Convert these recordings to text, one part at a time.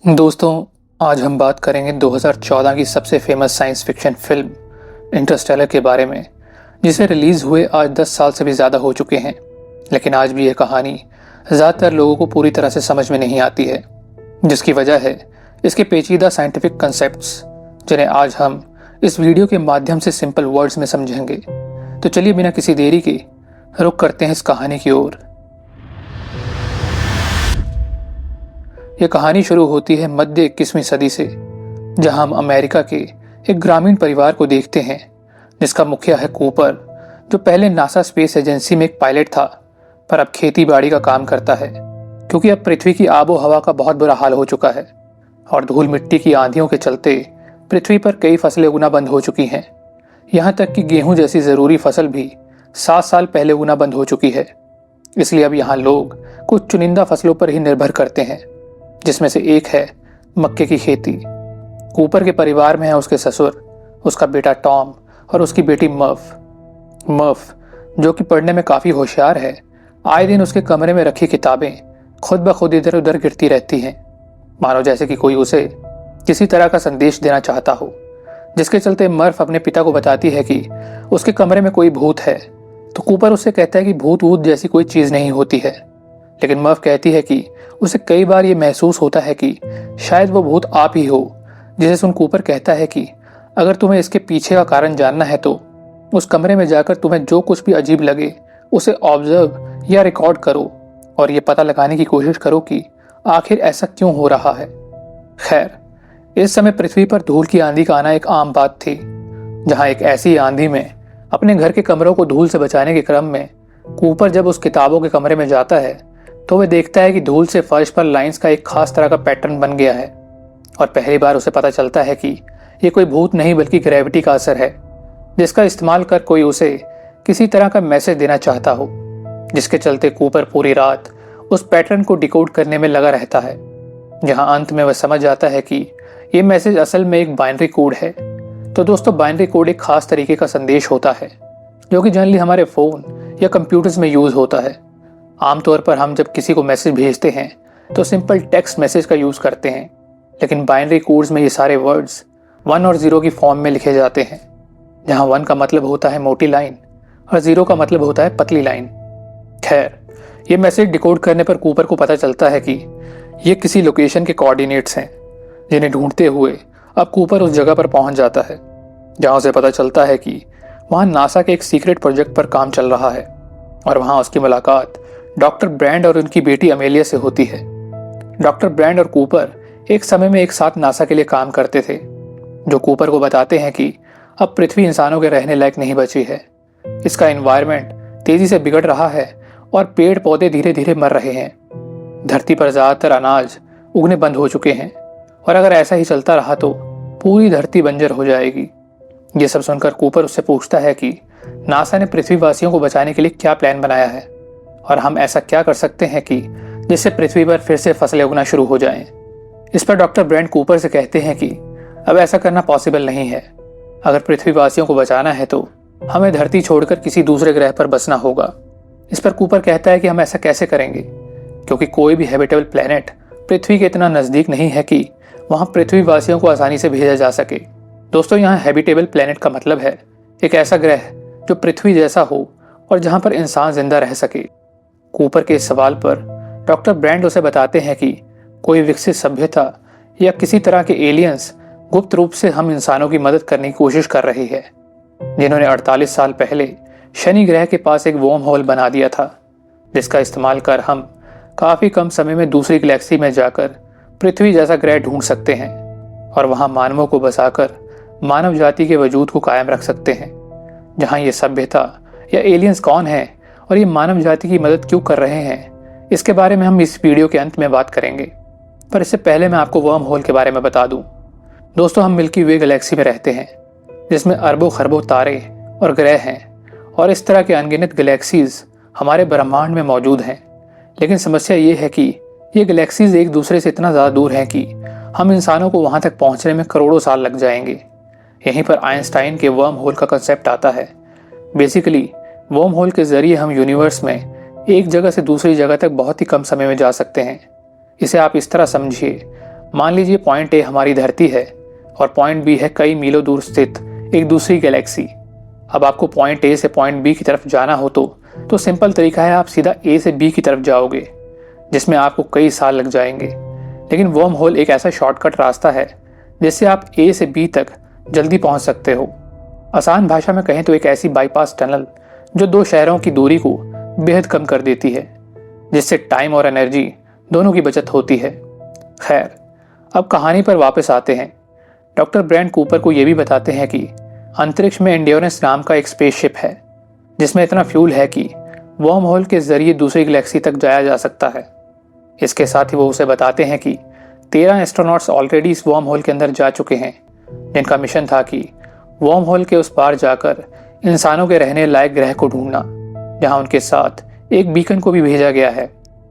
दोस्तों, आज हम बात करेंगे 2014 की सबसे famous science fiction film Interstellar के बारे में, जिसे रिलीज़ हुए आज 10 साल से भी ज़्यादा हो चुके हैं। लेकिन आज भी यह कहानी ज़्यादातर लोगों को पूरी तरह से समझ में नहीं आती है, जिसकी वजह है इसके पेचीदा साइंटिफिक कंसेप्ट्स, जिन्हें आज हम इस वीडियो के माध्यम से सिंपल वर्ड्स में समझेंगे। तो चलिए बिना किसी देरी के रुक करते हैं इस कहानी की ओर। यह कहानी शुरू होती है मध्य 21वीं सदी से, जहां हम अमेरिका के एक ग्रामीण परिवार को देखते हैं जिसका मुखिया है कूपर, जो पहले नासा स्पेस एजेंसी में एक पायलट था, पर अब खेती बाड़ी का काम करता है क्योंकि अब पृथ्वी की आबो हवा का बहुत बुरा हाल हो चुका है और धूल मिट्टी की आंधियों के चलते पृथ्वी पर कई फसलें उगना बंद हो चुकी हैं। यहाँ तक कि गेहूं जैसी जरूरी फसल भी 7 साल पहले उगना बंद हो चुकी है। इसलिए अब यहाँ लोग कुछ चुनिंदा फसलों पर ही निर्भर करते हैं, जिसमें से एक है मक्के की खेती। कूपर के परिवार में है उसके ससुर, उसका बेटा टॉम और उसकी बेटी मर्फ, जो कि पढ़ने में काफी होशियार है। आए दिन उसके कमरे में रखी किताबें खुद ब खुद इधर उधर गिरती रहती हैं, मानो जैसे कि कोई उसे किसी तरह का संदेश देना चाहता हो। जिसके चलते मर्फ अपने पिता को बताती है कि उसके कमरे में कोई भूत है, तो कूपर उससे कहता है कि भूत वूत जैसी कोई चीज नहीं होती है। लेकिन मर्फ कहती है कि उसे कई बार ये महसूस होता है कि शायद वो भूत आप ही हो। जिसे सुन कूपर कहता है कि अगर तुम्हें इसके पीछे का कारण जानना है तो उस कमरे में जाकर तुम्हें जो कुछ भी अजीब लगे उसे ऑब्जर्व या रिकॉर्ड करो और ये पता लगाने की कोशिश करो कि आखिर ऐसा क्यों हो रहा है। खैर, इस समय पृथ्वी पर धूल की आंधी का आना एक आम बात थी, जहां एक ऐसी आंधी में अपने घर के कमरों को धूल से बचाने के क्रम में कूपर जब उस किताबों के कमरे में जाता है तो वह देखता है कि धूल से फर्श पर लाइंस का एक खास तरह का पैटर्न बन गया है और पहली बार उसे पता चलता है कि यह कोई भूत नहीं बल्कि ग्रेविटी का असर है, जिसका इस्तेमाल कर कोई उसे किसी तरह का मैसेज देना चाहता हो। जिसके चलते कूपर पूरी रात उस पैटर्न को डिकोड करने में लगा रहता है, जहां अंत में वह समझ जाता है कि यह मैसेज असल में एक बाइनरी कोड है। तो दोस्तों, बाइनरी कोड एक खास तरीके का संदेश होता है जो कि जनरली हमारे फोन या कंप्यूटर्स में यूज होता है। आमतौर पर हम जब किसी को मैसेज भेजते हैं तो सिंपल टेक्स्ट मैसेज का यूज करते हैं, लेकिन बाइनरी कोड्स में ये सारे वर्ड्स 1 और 0 की फॉर्म में लिखे जाते हैं, जहां 1 का मतलब होता है मोटी लाइन और 0 का मतलब होता है पतली लाइन। खैर, ये मैसेज डिकोड करने पर कूपर को पता चलता है कि ये किसी लोकेशन के कोऑर्डिनेट्स हैं, जिन्हें ढूंढते हुए अब कूपर उस जगह पर पहुंच जाता है, जहां उसे पता चलता है कि वहां नासा के एक सीक्रेट प्रोजेक्ट पर काम चल रहा है और वहां उसकी मुलाकात डॉक्टर ब्रैंड और उनकी बेटी अमेलिया से होती है। डॉक्टर ब्रैंड और कूपर एक समय में एक साथ नासा के लिए काम करते थे, जो कूपर को बताते हैं कि अब पृथ्वी इंसानों के रहने लायक नहीं बची है। इसका एनवायरनमेंट तेजी से बिगड़ रहा है और पेड़ पौधे धीरे धीरे मर रहे हैं। धरती पर ज्यादातर अनाज उगने बंद हो चुके हैं और अगर ऐसा ही चलता रहा तो पूरी धरती बंजर हो जाएगी। ये सब सुनकर कूपर उससे पूछता है कि नासा ने पृथ्वीवासियों को बचाने के लिए क्या प्लान बनाया है और हम ऐसा क्या कर सकते हैं कि जिससे पृथ्वी पर फिर से फसलें उगना शुरू हो जाएं। इस पर डॉक्टर ब्रैंड कूपर से कहते हैं कि अब ऐसा करना पॉसिबल नहीं है। अगर पृथ्वीवासियों को बचाना है तो हमें धरती छोड़कर किसी दूसरे ग्रह पर बसना होगा। इस पर कूपर कहता है कि हम ऐसा कैसे करेंगे, क्योंकि कोई भी हैबिटेबल प्लेनेट पृथ्वी के इतना नजदीक नहीं है कि वहां पृथ्वीवासियों को आसानी से भेजा जा सके। दोस्तों, यहाँ हैबिटेबल प्लेनेट का मतलब है एक ऐसा ग्रह जो पृथ्वी जैसा हो और जहां पर इंसान जिंदा रह सके। कूपर के इस सवाल पर डॉक्टर ब्रैंड उसे बताते हैं कि कोई विकसित सभ्यता या किसी तरह के एलियंस गुप्त रूप से हम इंसानों की मदद करने की कोशिश कर रही है, जिन्होंने 48 साल पहले शनि ग्रह के पास एक वर्म होल बना दिया था, जिसका इस्तेमाल कर हम काफी कम समय में दूसरी गैलेक्सी में जाकर पृथ्वी जैसा ग्रह ढूंढ सकते हैं और वहां मानवों को बसाकर मानव जाति के वजूद को कायम रख सकते हैं। जहां ये सभ्यता या एलियंस कौन है और ये मानव जाति की मदद क्यों कर रहे हैं, इसके बारे में हम इस वीडियो के अंत में बात करेंगे। पर इससे पहले मैं आपको वर्म होल के बारे में बता दूं। दोस्तों, हम मिल्की वे गैलेक्सी में रहते हैं, जिसमें अरबों खरबों तारे और ग्रह हैं और इस तरह के अनगिनत गैलेक्सीज हमारे ब्रह्मांड में मौजूद हैं। लेकिन समस्या ये है कि ये गैलेक्सीज एक दूसरे से इतना ज़्यादा दूर हैं कि हम इंसानों को वहाँ तक पहुँचने में करोड़ों साल लग जाएंगे। यहीं पर आइंस्टाइन के वर्म होल का कंसेप्ट आता है। बेसिकली वर्म होल के जरिए हम यूनिवर्स में एक जगह से दूसरी जगह तक बहुत ही कम समय में जा सकते हैं। इसे आप इस तरह समझिए, मान लीजिए पॉइंट ए हमारी धरती है और पॉइंट बी है कई मीलों दूर स्थित एक दूसरी गैलेक्सी। अब आपको पॉइंट ए से पॉइंट बी की तरफ जाना हो तो सिंपल तरीका है, आप सीधा ए से बी की तरफ जाओगे, जिसमें आपको कई साल लग जाएंगे। लेकिन वर्म होल एक ऐसा शॉर्टकट रास्ता है जिससे आप ए से बी तक जल्दी पहुंच सकते हो। आसान भाषा में कहें तो एक ऐसी बाईपास टनल जो दो शहरों की दूरी को बेहद कम कर देती है, जिससे टाइम और एनर्जी दोनों की बचत होती है। खैर, अब कहानी पर वापस आते हैं। डॉक्टर ब्रैंड कूपर को यह भी बताते हैं कि अंतरिक्ष में एंड्योरेंस नाम का एक स्पेसशिप है जिसमें इतना फ्यूल है कि वर्म होल के जरिए दूसरी गैलेक्सी तक जाया जा सकता है। इसके साथ ही वो उसे बताते हैं कि 13 एस्ट्रोनॉट्स ऑलरेडी इस वर्म होल के अंदर जा चुके हैं, जिनका मिशन था कि वर्म होल के उस पार जाकर इंसानों के रहने लायक ग्रह को ढूंढना, जहां उनके साथ एक बीकन को भी भेजा गया है,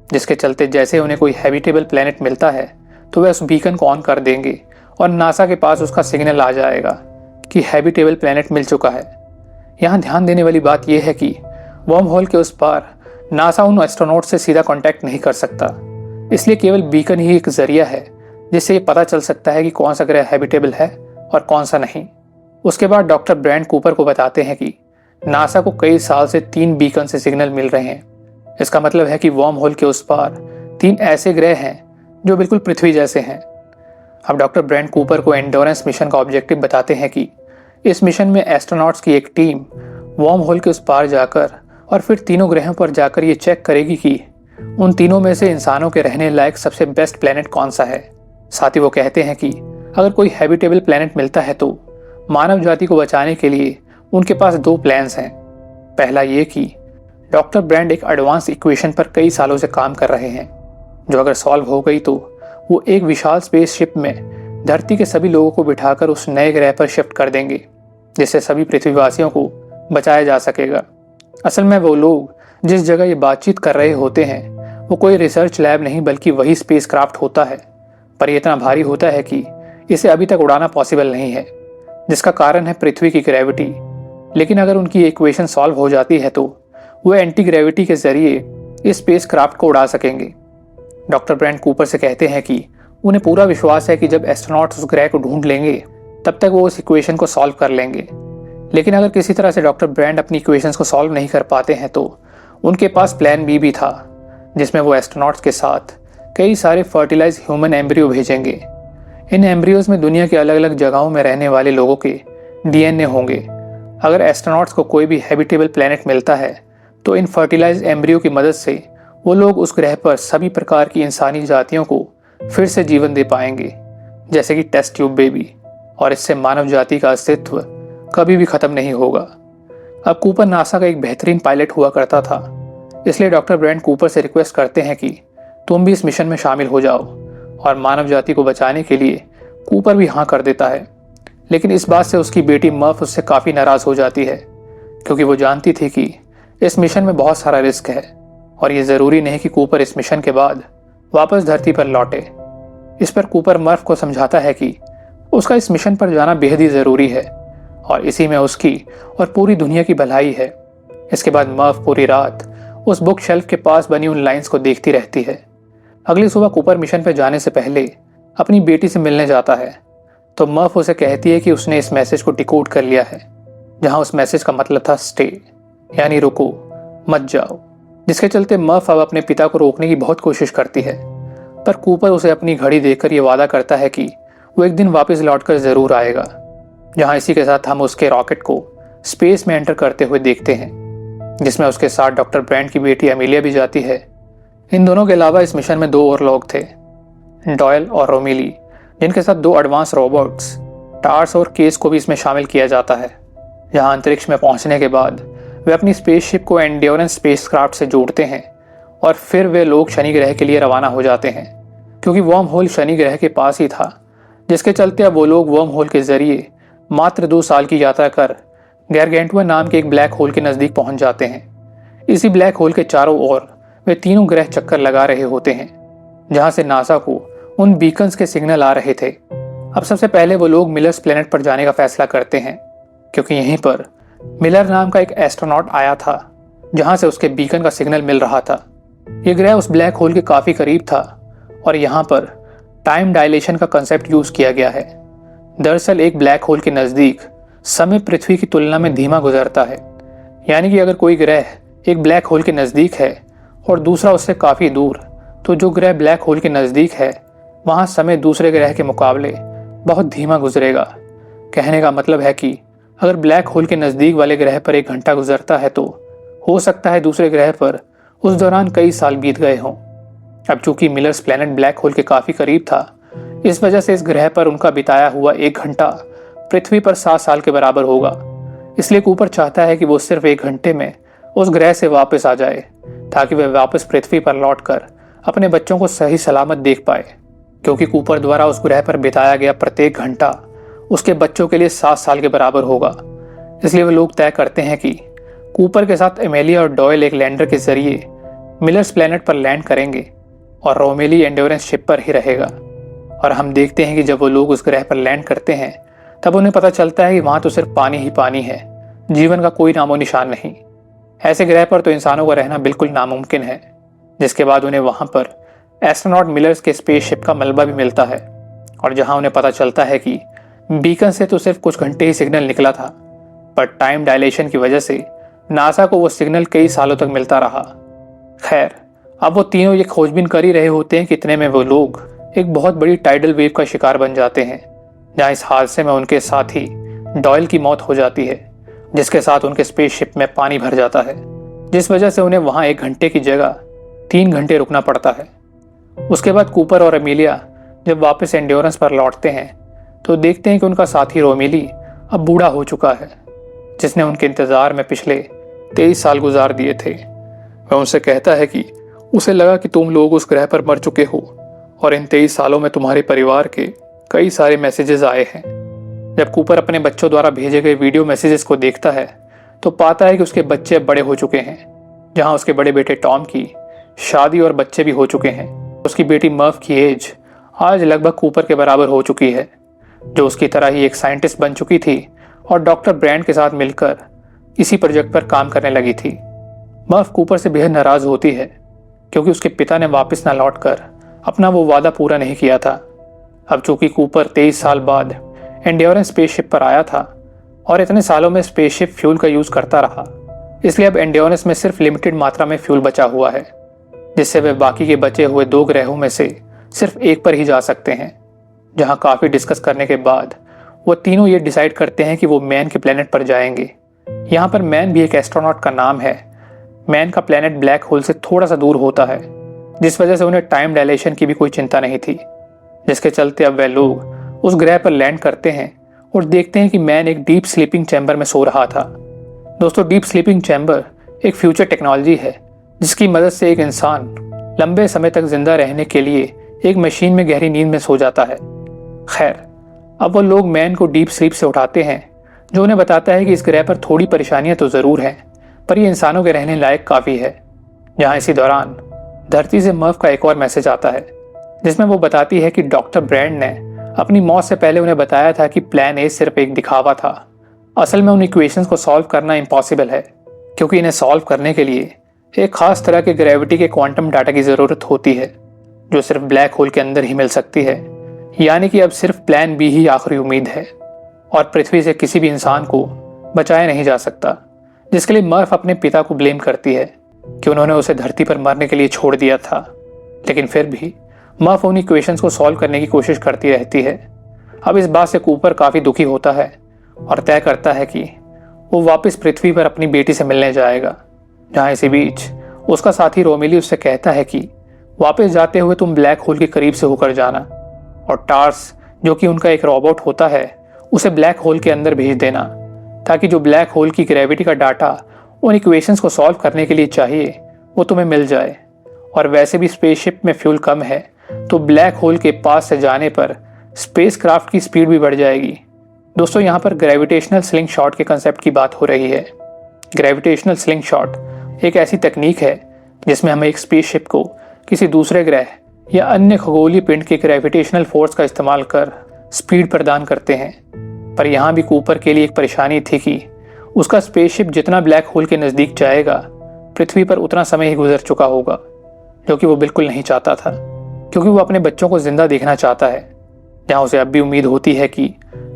जिसके चलते जैसे उन्हें कोई हैबिटेबल प्लेनेट मिलता है तो वह उस बीकन को ऑन कर देंगे और नासा के पास उसका सिग्नल आ जाएगा कि हैबिटेबल प्लेनेट मिल चुका है। यहाँ ध्यान देने वाली बात यह है कि वर्म होल के उस पार नासा उन एस्ट्रोनॉट से सीधा कांटेक्ट नहीं कर सकता, इसलिए केवल बीकन ही एक जरिया है जिससे ये पता चल सकता है कि कौन सा ग्रह हैबिटेबल है और कौन सा नहीं। उसके बाद डॉक्टर ब्रैंड कूपर को बताते हैं कि नासा को कई साल से 3 बीकन से सिग्नल मिल रहे हैं। इसका मतलब है कि वर्म होल के उस पार 3 ऐसे ग्रह हैं जो बिल्कुल पृथ्वी जैसे हैं। अब डॉक्टर ब्रैंड कूपर को एंड्योरेंस मिशन का ऑब्जेक्टिव बताते हैं कि इस मिशन में एस्ट्रोनॉट्स की एक टीम वर्म होल के उस पार जाकर और फिर तीनों ग्रहों पर जाकर ये चेक करेगी कि उन तीनों में से इंसानों के रहने लायक सबसे बेस्ट प्लेनेट कौन सा है। साथ ही वो कहते हैं कि अगर कोई हैबिटेबल प्लेनेट मिलता है तो मानव जाति को बचाने के लिए उनके पास 2 प्लान्स हैं। पहला ये कि डॉक्टर ब्रैंड एक एडवांस इक्वेशन पर कई सालों से काम कर रहे हैं, जो अगर सॉल्व हो गई तो वो एक विशाल स्पेसशिप में धरती के सभी लोगों को बिठाकर उस नए ग्रह पर शिफ्ट कर देंगे, जिससे सभी पृथ्वीवासियों को बचाया जा सकेगा। असल में वो लोग जिस जगह ये बातचीत कर रहे होते हैं वो कोई रिसर्च लैब नहीं बल्कि वही स्पेसक्राफ्ट होता है, पर ये इतना भारी होता है कि इसे अभी तक उड़ाना पॉसिबल नहीं है, जिसका कारण है पृथ्वी की ग्रेविटी। लेकिन अगर उनकी इक्वेशन सॉल्व हो जाती है तो वो एंटी ग्रेविटी के जरिए इस स्पेसक्राफ्ट को उड़ा सकेंगे। डॉक्टर ब्रैंड कूपर से कहते हैं कि उन्हें पूरा विश्वास है कि जब एस्ट्रोनॉट्स उस ग्रह को ढूंढ लेंगे तब तक वो उस इक्वेशन को सॉल्व कर लेंगे। लेकिन अगर किसी तरह से डॉक्टर ब्रैंड अपनी इक्वेशंस को सॉल्व नहीं कर पाते हैं तो उनके पास प्लान बी भी था, जिसमें वो एस्ट्रोनॉट्स के साथ कई सारे फर्टिलाइज ह्यूमन एम्ब्रियो भेजेंगे। इन एम्ब्रियोज में दुनिया की अलग अलग जगहों में रहने वाले लोगों के डीएनए होंगे। अगर एस्ट्रोनॉट्स को कोई भी हैबिटेबल प्लेनेट मिलता है तो इन फर्टिलाइज एम्ब्रियो की मदद से वो लोग उस ग्रह पर सभी प्रकार की इंसानी जातियों को फिर से जीवन दे पाएंगे, जैसे कि टेस्ट ट्यूब बेबी, और इससे मानव जाति का अस्तित्व कभी भी खत्म नहीं होगा। अब कूपर नासा का एक बेहतरीन पायलट हुआ करता था, इसलिए डॉक्टर ब्रैंड कूपर से रिक्वेस्ट करते हैं कि तुम भी इस मिशन में शामिल हो जाओ, और मानव जाति को बचाने के लिए कूपर भी हाँ कर देता है। लेकिन इस बात से उसकी बेटी मर्फ उससे काफ़ी नाराज़ हो जाती है, क्योंकि वो जानती थी कि इस मिशन में बहुत सारा रिस्क है और ये ज़रूरी नहीं कि कूपर इस मिशन के बाद वापस धरती पर लौटे। इस पर कूपर मर्फ को समझाता है कि उसका इस मिशन पर जाना बेहद ही ज़रूरी है और इसी में उसकी और पूरी दुनिया की भलाई है। इसके बाद मर्फ पूरी रात उस बुक शेल्फ के पास बनी उन लाइंस को देखती रहती है। अगली सुबह कूपर मिशन पर जाने से पहले अपनी बेटी से मिलने जाता है तो मर्फ उसे कहती है कि उसने इस मैसेज को डिकोड कर लिया है, जहां उस मैसेज का मतलब था स्टे, यानी रुको, मत जाओ। जिसके चलते मर्फ अब अपने पिता को रोकने की बहुत कोशिश करती है, पर कूपर उसे अपनी घड़ी देकर ये वादा करता है कि वो एक दिन वापस लौटकर ज़रूर आएगा। जहां इसी के साथ हम उसके रॉकेट को स्पेस में एंटर करते हुए देखते हैं, जिसमें उसके साथ डॉक्टर ब्रैंड की बेटी अमीलिया भी जाती है। इन दोनों के अलावा इस मिशन में 2 और लोग थे, डॉयल और रोमिली, जिनके साथ 2 एडवांस रोबोट्स टार्स और केस को भी इसमें शामिल किया जाता है। जहां अंतरिक्ष में पहुंचने के बाद वे अपनी स्पेसशिप को एंड्योरेंस स्पेसक्राफ्ट से जोड़ते हैं और फिर वे लोग शनि ग्रह के लिए रवाना हो जाते हैं, क्योंकि वर्म होल शनि ग्रह के पास ही था। जिसके चलते अब वो लोग वर्म होल के जरिए मात्र 2 साल की यात्रा कर गैरगेंटुआ नाम के एक ब्लैक होल के नज़दीक पहुंच जाते हैं। इसी ब्लैक होल के चारों ओर वे तीनों ग्रह चक्कर लगा रहे होते हैं, जहां से नासा को उन बीकन्स के सिग्नल आ रहे थे। अब सबसे पहले वो लोग मिलर्स प्लेनेट पर जाने का फैसला करते हैं, क्योंकि यहीं पर मिलर नाम का एक एस्ट्रोनॉट आया था, जहां से उसके बीकन का सिग्नल मिल रहा था। ये ग्रह उस ब्लैक होल के काफ़ी करीब था और यहाँ पर टाइम डायलेशन का कंसेप्ट यूज किया गया है। दरअसल एक ब्लैक होल के नजदीक समय पृथ्वी की तुलना में धीमा गुजरता है। यानी कि अगर कोई ग्रह एक ब्लैक होल के नजदीक है और दूसरा उससे काफी दूर, तो जो ग्रह ब्लैक होल के नजदीक है वहां समय दूसरे ग्रह के मुकाबले बहुत धीमा गुजरेगा। कहने का मतलब है कि अगर ब्लैक होल के नजदीक वाले ग्रह पर 1 घंटा गुजरता है तो हो सकता है दूसरे ग्रह पर उस दौरान कई साल बीत गए हों। अब चूंकि मिलर्स प्लैनेट ब्लैक होल के काफी करीब था, इस वजह से इस ग्रह पर उनका बिताया हुआ 1 घंटा पृथ्वी पर 7 साल के बराबर होगा। इसलिए कूपर चाहता है कि वो सिर्फ 1 घंटे में उस ग्रह से वापस आ जाए, ताकि वह वापस पृथ्वी पर लौटकर अपने बच्चों को सही सलामत देख पाए। क्योंकि कूपर द्वारा उस ग्रह पर बिताया गया प्रत्येक घंटा उसके बच्चों के लिए 7 साल के बराबर होगा। इसलिए वे लोग तय करते हैं कि कूपर के साथ एमेलिया और डॉयल एक लैंडर के जरिए मिलर्स प्लैनेट पर लैंड करेंगे और रोमेली एंड्योरेंस शिप पर ही रहेगा। और हम देखते हैं कि जब वो लोग उस ग्रह पर लैंड करते हैं तब उन्हें पता चलता है कि वहां तो सिर्फ पानी ही पानी है, जीवन का कोई नामो निशान नहीं। ऐसे ग्रह पर तो इंसानों का रहना बिल्कुल नामुमकिन है। जिसके बाद उन्हें वहां पर एस्ट्रोनॉट मिलर्स के स्पेसशिप का मलबा भी मिलता है, और जहां उन्हें पता चलता है कि बीकन से तो सिर्फ कुछ घंटे ही सिग्नल निकला था, पर टाइम डायलेशन की वजह से नासा को वो सिग्नल कई सालों तक मिलता रहा। खैर, अब वो तीनों ये खोजबीन कर ही रहे होते हैं कि इतने में वो लोग एक बहुत बड़ी टाइडल वेव का शिकार बन जाते हैं, जहां इस हादसे में उनके साथी डॉयल की मौत हो जाती है, जिसके साथ उनके स्पेसशिप में पानी भर जाता है, जिस वजह से उन्हें वहां 1 घंटे की जगह 3 घंटे रुकना पड़ता है। उसके बाद कूपर और एमिलिया जब वापस एंड्योरेंस पर लौटते हैं तो देखते हैं कि उनका साथी रोमेली अब बूढ़ा हो चुका है, जिसने उनके इंतजार में पिछले 23 साल गुजार दिए थे। वह उनसे कहता है कि उसे लगा कि तुम लोग उस ग्रह पर मर चुके हो और इन 23 सालों में तुम्हारे परिवार के कई सारे मैसेजेस आए हैं। जब कूपर अपने बच्चों द्वारा भेजे गए वीडियो मैसेजेस को देखता है तो पाता है कि उसके बच्चे अब बड़े हो चुके हैं, जहां उसके बड़े बेटे टॉम की शादी और बच्चे भी हो चुके हैं। उसकी बेटी मर्व की एज आज लगभग कूपर के बराबर हो चुकी है, जो उसकी तरह ही एक साइंटिस्ट बन चुकी थी और डॉक्टर ब्रैंड के साथ मिलकर इसी प्रोजेक्ट पर काम करने लगी थी। मर्व कूपर से बेहद नाराज होती है क्योंकि उसके पिता ने वापस न लौटकर अपना वो वादा पूरा नहीं किया था। अब चूंकि कूपर 23 साल बाद एंड्योरेंस स्पेसशिप पर आया था और इतने सालों में स्पेसशिप फ्यूल का यूज करता रहा, इसलिए अब एंड्योरेंस में सिर्फ लिमिटेड मात्रा में फ्यूल बचा हुआ है, जिससे वे बाकी के बचे हुए 2 ग्रहों में से सिर्फ एक पर ही जा सकते हैं। जहां काफी डिस्कस करने के बाद वो तीनों ये डिसाइड करते हैं कि वो मैन के प्लेनेट पर जाएंगे। यहाँ पर मैन भी एक एस्ट्रोनॉट का नाम है। मैन का प्लेनेट ब्लैक होल से थोड़ा सा दूर होता है, जिस वजह से उन्हें टाइम डायलेशन की भी कोई चिंता नहीं थी, जिसके चलते अब वे लोग उस ग्रह पर लैंड करते हैं और देखते हैं कि मैन एक डीप स्लीपिंग चैम्बर में सो रहा था। दोस्तों, डीप स्लीपिंग चैम्बर एक फ्यूचर टेक्नोलॉजी है जिसकी मदद से एक इंसान लंबे समय तक जिंदा रहने के लिए एक मशीन में गहरी नींद में सो जाता है। खैर, अब वो लोग मैन को डीप स्लीप से उठाते हैं, जो उन्हें बताता है कि इस ग्रह पर थोड़ी परेशानियां तो जरूर हैं, पर ये इंसानों के रहने लायक काफी है। जहां इसी दौरान धरती से मर्व का एक और मैसेज आता है, जिसमें वो बताती है कि डॉक्टर ब्रैंड ने अपनी मौत से पहले उन्हें बताया था कि प्लान ए सिर्फ एक दिखावा था। असल में उन इक्वेशंस को सॉल्व करना इम्पॉसिबल है, क्योंकि इन्हें सॉल्व करने के लिए एक खास तरह के ग्रेविटी के क्वांटम डाटा की जरूरत होती है, जो सिर्फ ब्लैक होल के अंदर ही मिल सकती है। यानी कि अब सिर्फ प्लान बी ही आखिरी उम्मीद है और पृथ्वी से किसी भी इंसान को बचाया नहीं जा सकता, जिसके लिए मर्व अपने पिता को ब्लेम करती है कि उन्होंने उसे धरती पर मरने के लिए छोड़ दिया था। लेकिन फिर भी मर्व उन इक्वेशंस को सॉल्व करने की कोशिश करती रहती है। अब इस बात से कूपर काफी दुखी होता है और तय करता है कि वो वापस पृथ्वी पर अपनी बेटी से मिलने जाएगा। जहां इसी बीच उसका साथी रोमेली उससे कहता है कि वापस जाते हुए तुम ब्लैक होल के करीब से होकर जाना और टार्स, जो कि उनका एक रोबोट होता है, उसे ब्लैक होल के अंदर भेज देना, ताकि जो ब्लैक होल की ग्रेविटी का डाटा उन इक्वेशंस को सॉल्व करने के लिए चाहिए वो तुम्हें मिल जाए। और वैसे भी स्पेसशिप में फ्यूल कम है, तो ब्लैक होल के पास से जाने पर स्पेसक्राफ्ट की स्पीड भी बढ़ जाएगी। दोस्तों, यहाँ पर ग्रेविटेशनल स्लिंग शॉट के कंसेप्ट की बात हो रही है। ग्रेविटेशनल स्लिंग शॉट एक ऐसी तकनीक है जिसमें हम एक स्पेसशिप को किसी दूसरे ग्रह या अन्य खगोलीय पिंड के ग्रेविटेशनल फोर्स का इस्तेमाल कर स्पीड प्रदान करते हैं। पर यहाँ भी कूपर के लिए एक परेशानी थी कि उसका स्पेसशिप जितना ब्लैक होल के नज़दीक जाएगा, पृथ्वी पर उतना समय ही गुजर चुका होगा, जो कि वो बिल्कुल नहीं चाहता था, क्योंकि वो अपने बच्चों को जिंदा देखना चाहता है, जहाँ उसे अब भी उम्मीद होती है कि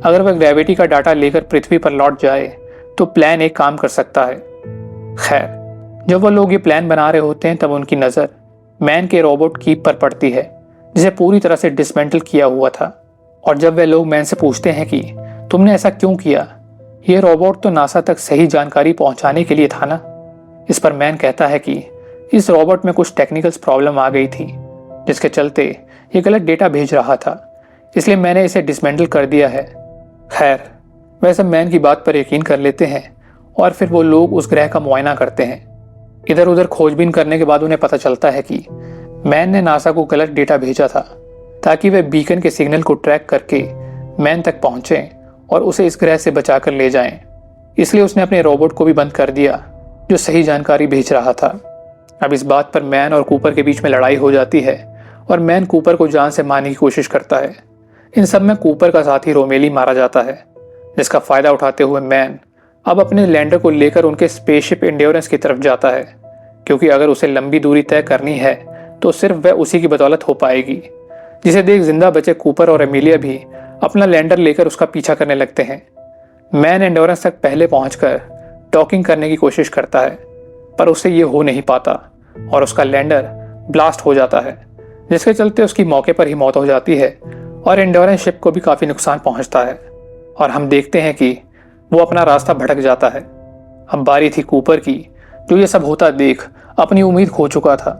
अगर वह ग्रेविटी का डाटा लेकर पृथ्वी पर लौट जाए तो प्लान एक काम कर सकता है। खैर, जब वो लोग ये प्लान बना रहे होते हैं तब उनकी नज़र मैन के रोबोट कीप पर पड़ती है, जिसे पूरी तरह से डिसमेंटल किया हुआ था। और जब वे लोग मैन से पूछते हैं कि तुमने ऐसा क्यों किया, ये रोबोट तो नासा तक सही जानकारी पहुंचाने के लिए था ना। इस पर मैन कहता है कि इस रोबोट में कुछ टेक्निकल प्रॉब्लम आ गई थी, जिसके चलते ये गलत डेटा भेज रहा था, इसलिए मैंने इसे डिसमेंटल कर दिया है। खैर, वह सब मैन की बात पर यकीन कर लेते हैं और फिर वो लोग उस ग्रह का मुआयना करते हैं। इधर उधर खोजबीन करने के बाद उन्हें पता चलता है कि मैन ने नासा को गलत डेटा भेजा था ताकि वे बीकन के सिग्नल को ट्रैक करके मैन तक पहुंचें और उसे इस ग्रह से बचाकर ले जाएं। इसलिए उसने अपने रोबोट को भी बंद कर दिया जो सही जानकारी भेज रहा था। अब इस बात पर मैन और कूपर के बीच में लड़ाई हो जाती है और मैन कूपर को जान से मारने की कोशिश करता है। इन सब में कूपर का साथी रोमेली मारा जाता है, जिसका फायदा उठाते हुए मैन अब अपने लैंडर को लेकर उनके स्पेसशिप एंड्योरेंस की तरफ जाता है, क्योंकि अगर उसे लंबी दूरी तय करनी है तो सिर्फ वह उसी की बदौलत हो पाएगी। जिसे देख जिंदा बचे कूपर और एमिलिया भी अपना लैंडर लेकर उसका पीछा करने लगते हैं। मैन एंड्योरेंस तक पहले पहुंचकर डॉकिंग करने की कोशिश करता है, पर उससे ये हो नहीं पाता और उसका लैंडर ब्लास्ट हो जाता है, जिसके चलते उसकी मौके पर ही मौत हो जाती है और एंड्योरेंस शिप को भी काफ़ी नुकसान पहुंचता है और हम देखते हैं कि वो अपना रास्ता भटक जाता है। अब बारी थी कूपर की, जो ये सब होता देख अपनी उम्मीद खो चुका था,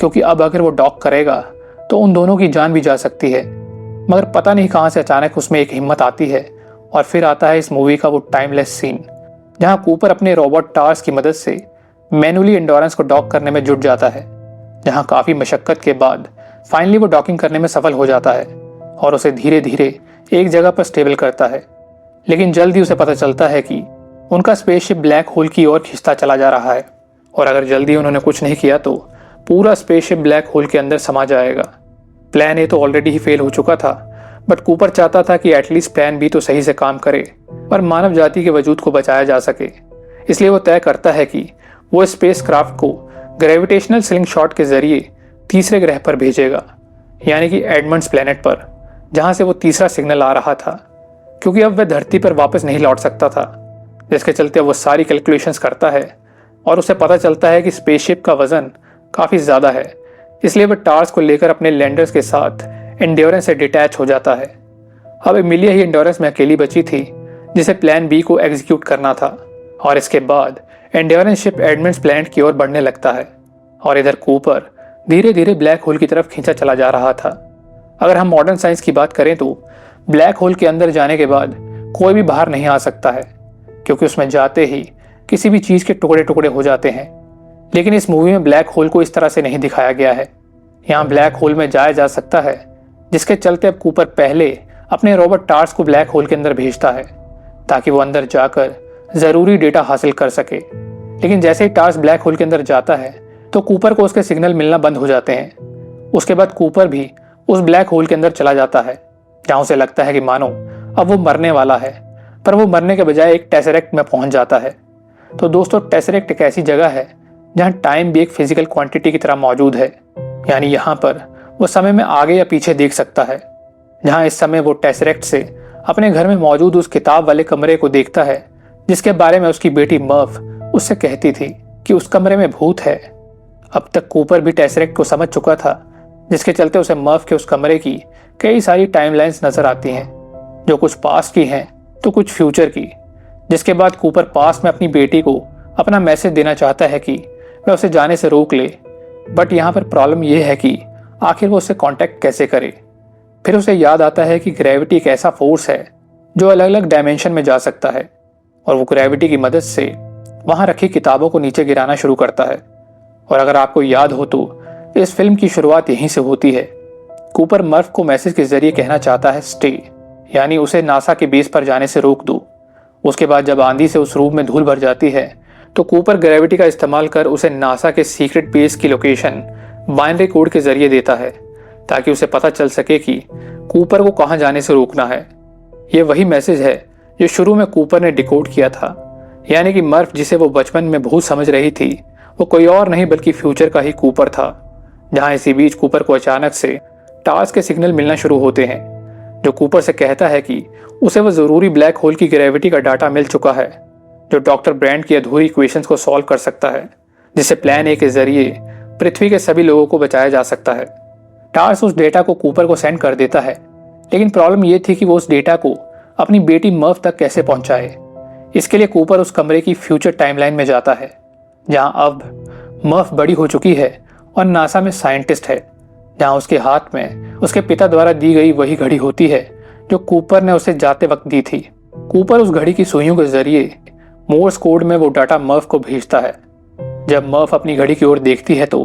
क्योंकि अब अगर वो डॉक करेगा तो उन दोनों की जान भी जा सकती है। मगर पता नहीं कहाँ से अचानक उसमें एक हिम्मत आती है और फिर आता है इस मूवी का वो टाइमलेस सीन, जहाँ कूपर अपने रोबोट टार्स की मदद से मैनुअली एंड्योरेंस को डॉक करने में जुट जाता है, जहाँ काफ़ी मशक्क़त के बाद फाइनली वो डॉकिंग करने में सफल हो जाता है और उसे धीरे धीरे एक जगह पर स्टेबल करता है। लेकिन जल्दी उसे पता चलता है कि उनका स्पेसशिप ब्लैक होल की ओर खिंचता चला जा रहा है और अगर जल्दी उन्होंने कुछ नहीं किया तो पूरा स्पेसशिप ब्लैक होल के अंदर समा जाएगा। प्लान ए तो ऑलरेडी ही फेल हो चुका था, बट कूपर चाहता था कि एटलीस्ट प्लान बी तो सही से काम करे और मानव जाति के वजूद को बचाया जा सके। इसलिए वो तय करता है कि वो स्पेस क्राफ्ट को ग्रेविटेशनल स्लिंग शॉट के जरिए तीसरे ग्रह पर भेजेगा, यानी कि एडमंड्स प्लेनेट पर, जहाँ से वो तीसरा सिग्नल आ रहा था, क्योंकि अब वह धरती पर वापस नहीं लौट सकता था। जिसके चलते वो सारी कैलकुलेशंस करता है और उसे पता चलता है कि स्पेसशिप का वजन काफ़ी ज़्यादा है, इसलिए वह टार्स को लेकर अपने लैंडर्स के साथ एंड्योरेंस से डिटैच हो जाता है। अब एमिलिया ही एंड्योरेंस में अकेली बची थी, जिसे प्लान बी को एग्जीक्यूट करना था और इसके बाद एंड्योरेंस शिप एडमंड्स प्लैनेट की ओर बढ़ने लगता है और इधर कूपर धीरे धीरे ब्लैक होल की तरफ खींचा चला जा रहा था। अगर हम मॉडर्न साइंस की बात करें तो ब्लैक होल के अंदर जाने के बाद कोई भी बाहर नहीं आ सकता है, क्योंकि उसमें जाते ही किसी भी चीज़ के टुकड़े टुकड़े हो जाते हैं। लेकिन इस मूवी में ब्लैक होल को इस तरह से नहीं दिखाया गया है। यहाँ ब्लैक होल में जाया जा सकता है, जिसके चलते अब कूपर पहले अपने रोबोट टार्स को ब्लैक होल के अंदर भेजता है ताकि वो अंदर जाकर ज़रूरी डेटा हासिल कर सके। लेकिन जैसे ही टार्स ब्लैक होल के अंदर जाता है तो कूपर को उसके सिग्नल मिलना बंद हो जाते हैं। उसके बाद कूपर भी उस ब्लैक होल के अंदर चला जाता है, जहाँ उसे लगता है कि मानो अब वो मरने वाला है, पर वो मरने के बजाय एक टेसरेक्ट में पहुंच जाता है। तो दोस्तों, टेसरेक्ट एक ऐसी जगह है जहाँ टाइम भी एक फिजिकल क्वांटिटी की तरह मौजूद है, यानी यहाँ पर वो समय में आगे या पीछे देख सकता है। जहाँ इस समय वो टेसरेक्ट से अपने घर में मौजूद उस किताब वाले कमरे को देखता है, जिसके बारे में उसकी बेटी मर्व उससे कहती थी कि उस कमरे में भूत है। अब तक कूपर भी टेसरेक्ट को समझ चुका था, जिसके चलते उसे मर्व के उस कमरे की कई सारी टाइमलाइंस नजर आती हैं, जो कुछ पास्ट की हैं तो कुछ फ्यूचर की। जिसके बाद कूपर पास्ट में अपनी बेटी को अपना मैसेज देना चाहता है कि वह उसे जाने से रोक ले, बट यहाँ पर प्रॉब्लम यह है कि आखिर वो उससे कांटेक्ट कैसे करे। फिर उसे याद आता है कि ग्रेविटी एक ऐसा फोर्स है जो अलग अलग डायमेंशन में जा सकता है और वो ग्रेविटी की मदद से वहाँ रखी किताबों को नीचे गिराना शुरू करता है। और अगर आपको याद हो तो इस फिल्म की शुरुआत यहीं से होती है। कूपर मर्फ को मैसेज के जरिए कहना चाहता है स्टे, यानी उसे नासा के बेस पर जाने से रोक दो। उसके बाद जब आंधी से उस रूम में धूल भर जाती है तो कूपर ग्रेविटी का इस्तेमाल कर उसे नासा के सीक्रेट बेस की लोकेशन बाइनरी कोड के जरिए देता है, ताकि उसे पता चल सके कि कूपर को कहाँ जाने से रोकना है। ये वही मैसेज है जो शुरू में कूपर ने डिकोड किया था, यानी कि मर्फ जिसे वो बचपन में भूत समझ रही थी वो कोई और नहीं बल्कि फ्यूचर का ही कूपर था। जहाँ इसी बीच कूपर को अचानक से टार्स के सिग्नल मिलना शुरू होते हैं, जो कूपर से कहता है कि उसे वो ज़रूरी ब्लैक होल की ग्रेविटी का डाटा मिल चुका है जो डॉक्टर ब्रांड की अधूरी इक्वेशंस को सॉल्व कर सकता है, जिससे प्लान ए के जरिए पृथ्वी के सभी लोगों को बचाया जा सकता है। टार्स उस डेटा को कूपर को सेंड कर देता है, लेकिन प्रॉब्लम यह थी कि वो उस डेटा को अपनी बेटी मर्व तक कैसे पहुंचाए। इसके लिए कूपर उस कमरे की फ्यूचर टाइमलाइन में जाता है जहां अब मर्व बड़ी हो चुकी है और नासा में साइंटिस्ट है, जहां उसके हाथ में उसके पिता द्वारा दी गई वही घड़ी होती है जो कूपर ने उसे जाते वक्त दी थी। कूपर उस घड़ी की सुइयों के जरिए मोर्स कोड में वो डाटा मर्व को भेजता है। जब मर्व अपनी घड़ी की ओर देखती है तो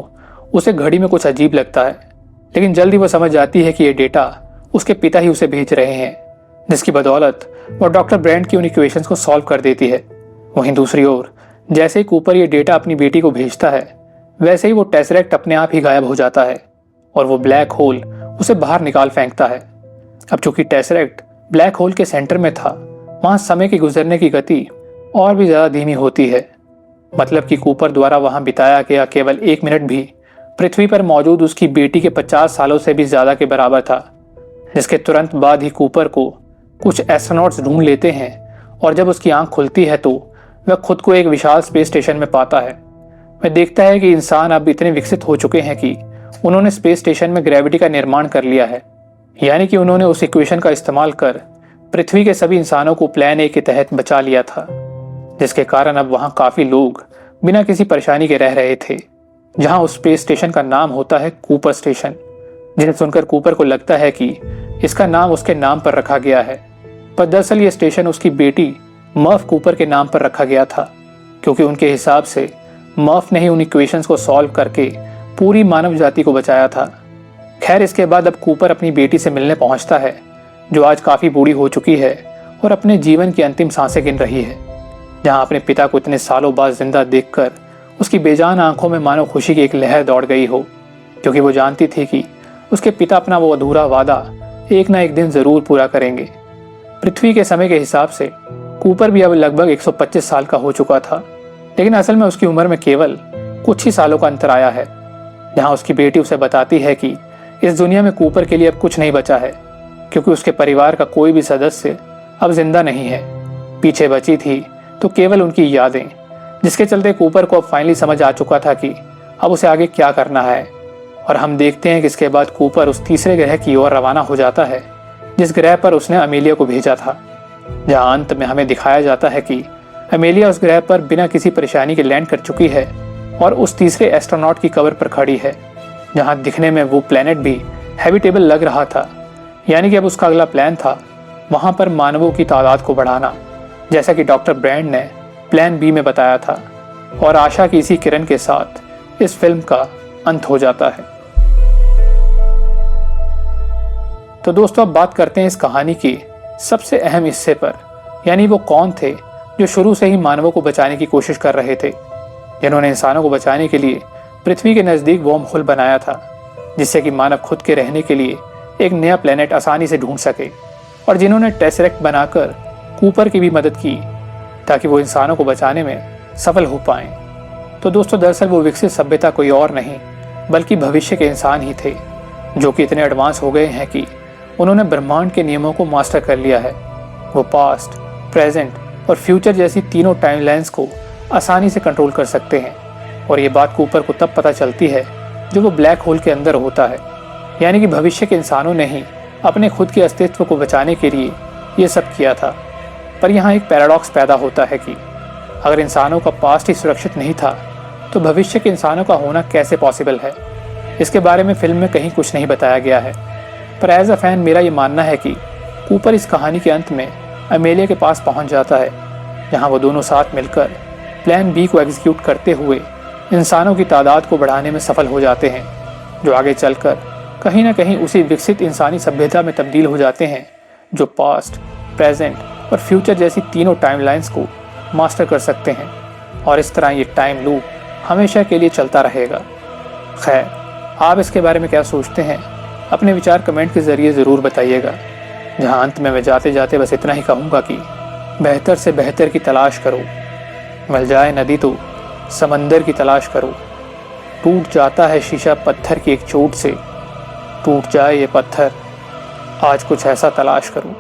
उसे घड़ी में कुछ अजीब लगता है, लेकिन जल्दी वो समझ जाती है कि ये डेटा उसके पिता ही उसे भेज रहे हैं, जिसकी बदौलत वो डॉक्टर ब्रांड की उन इक्वेशंस को सॉल्व कर देती है। वहीं दूसरी ओर जैसे ही कूपर ये डेटा अपनी बेटी को भेजता है, वैसे ही वो टेसरेक्ट अपने आप ही गायब हो जाता है और वो ब्लैक होल उसे बाहर निकाल फेंकता है। अब चूंकि टेसरेक्ट ब्लैक होल के सेंटर में था, वहां समय की गुजरने की गति और भी ज्यादा धीमी होती है। मतलब कि कूपर द्वारा वहां बिताया गया केवल 1 मिनट भी पृथ्वी पर मौजूद उसकी बेटी के 50 सालों से भी ज्यादा के बराबर था, जिसके तुरंत बाद ही कूपर को कुछ एस्ट्रोनॉट्स ढूंढ लेते हैं और जब उसकी आंख खुलती है तो वह खुद को एक विशाल स्पेस स्टेशन में पाता है। वह देखता है कि इंसान अब इतने विकसित हो चुके हैं कि उन्होंने स्पेस स्टेशन में ग्रेविटी का निर्माण कर लिया है, यानी कि उन्होंने उस इक्वेशन का इस्तेमाल कर पृथ्वी के सभी इंसानों को प्लान ए के तहत बचा लिया था, जिसके कारण अब वहां काफी लोग बिना किसी परेशानी के रह रहे थे। जहां उस स्पेस स्टेशन का नाम होता है कूपर स्टेशन, जिसे सुनकर कूपर को लगता है कि इसका नाम उसके नाम पर रखा गया है, पर दरअसल ये स्टेशन उसकी बेटी मर्व कूपर के नाम पर रखा गया था, क्योंकि उनके हिसाब से मर्व ने ही उन इक्वेशंस को सॉल्व करके पूरी मानव जाति को बचाया था। खैर, इसके बाद अब कूपर अपनी बेटी से मिलने पहुंचता है, जो आज काफी बूढ़ी हो चुकी है और अपने जीवन की अंतिम सांसें गिन रही है। जहां अपने पिता को इतने सालों बाद जिंदा देखकर उसकी बेजान आंखों में मानो खुशी की एक लहर दौड़ गई हो, क्योंकि वो जानती थी कि उसके पिता अपना वो अधूरा वादा एक ना एक दिन जरूर पूरा करेंगे। पृथ्वी के समय के हिसाब से कूपर भी अब लगभग 125 साल का हो चुका था, लेकिन असल में उसकी उम्र में केवल कुछ ही सालों का अंतर आया है। जहां उसकी बेटी उसे बताती है कि इस दुनिया में कूपर के लिए अब कुछ नहीं बचा है, क्योंकि उसके परिवार का कोई भी सदस्य अब जिंदा नहीं है। पीछे बची थी तो केवल उनकी यादें, जिसके चलते कूपर को अब फाइनली समझ आ चुका था कि अब उसे आगे क्या करना है। और हम देखते हैं कि इसके बाद कूपर उस तीसरे ग्रह की ओर रवाना हो जाता है, जिस ग्रह पर उसने अमेलिया को भेजा था। जहां अंत में हमें दिखाया जाता है कि अमेलिया उस ग्रह पर बिना किसी परेशानी के लैंड कर चुकी है और उस तीसरे एस्ट्रोनॉट की कब्र पर खड़ी है, जहां दिखने में वो प्लेनेट भी हैबिटेबल लग रहा था। यानी कि अब उसका अगला प्लान था वहां पर मानवों की तादाद को बढ़ाना, जैसा कि डॉक्टर ब्रांड ने प्लान बी में बताया था। और आशा की इसी किरण के साथ इस फिल्म का अंत हो जाता है। तो दोस्तों, अब बात करते हैं इस कहानी के सबसे अहम हिस्से पर, यानी वो कौन थे जो शुरू से ही मानवों को बचाने की कोशिश कर रहे थे, जिन्होंने इंसानों को बचाने के लिए पृथ्वी के नजदीक वर्म होल बनाया था, जिससे कि मानव खुद के रहने के लिए एक नया प्लेनेट आसानी से ढूंढ सके, और जिन्होंने टेसरेक्ट बनाकर कूपर की भी मदद की ताकि वो इंसानों को बचाने में सफल हो पाएं। तो दोस्तों, दरअसल वो विकसित सभ्यता कोई और नहीं बल्कि भविष्य के इंसान ही थे, जो कि इतने एडवांस हो गए हैं कि उन्होंने ब्रह्मांड के नियमों को मास्टर कर लिया है। वो पास्ट, प्रेजेंट और फ्यूचर जैसी तीनों टाइमलाइंस को आसानी से कंट्रोल कर सकते हैं। और ये बात कूपर को तब पता चलती है जब वो ब्लैक होल के अंदर होता है। यानी कि भविष्य के इंसानों ने ही अपने खुद के अस्तित्व को बचाने के लिए ये सब किया था। पर यहाँ एक पैराडॉक्स पैदा होता है कि अगर इंसानों का पास्ट ही सुरक्षित नहीं था तो भविष्य के इंसानों का होना कैसे पॉसिबल है। इसके बारे में फिल्म में कहीं कुछ नहीं बताया गया है, पर एज अ फैन मेरा ये मानना है कि कूपर इस कहानी के अंत में अमेलिया के पास पहुंच जाता है, जहां वो दोनों साथ मिलकर प्लान बी को एग्जीक्यूट करते हुए इंसानों की तादाद को बढ़ाने में सफल हो जाते हैं, जो आगे चलकर कहीं ना कहीं उसी विकसित इंसानी सभ्यता में तब्दील हो जाते हैं जो पास्ट, प्रेजेंट और फ्यूचर जैसी तीनों टाइमलाइंस को मास्टर कर सकते हैं। और इस तरह ये टाइम लूप हमेशा के लिए चलता रहेगा। खैर, आप इसके बारे में क्या सोचते हैं? अपने विचार कमेंट के ज़रिए ज़रूर बताइएगा। जहां अंत में मैं जाते जाते बस इतना ही कहूँगा कि बेहतर से बेहतर की तलाश करो, मिल जाए नदी तो समंदर की तलाश करो, टूट जाता है शीशा पत्थर की एक चोट से, टूट जाए ये पत्थर, आज कुछ ऐसा तलाश करूं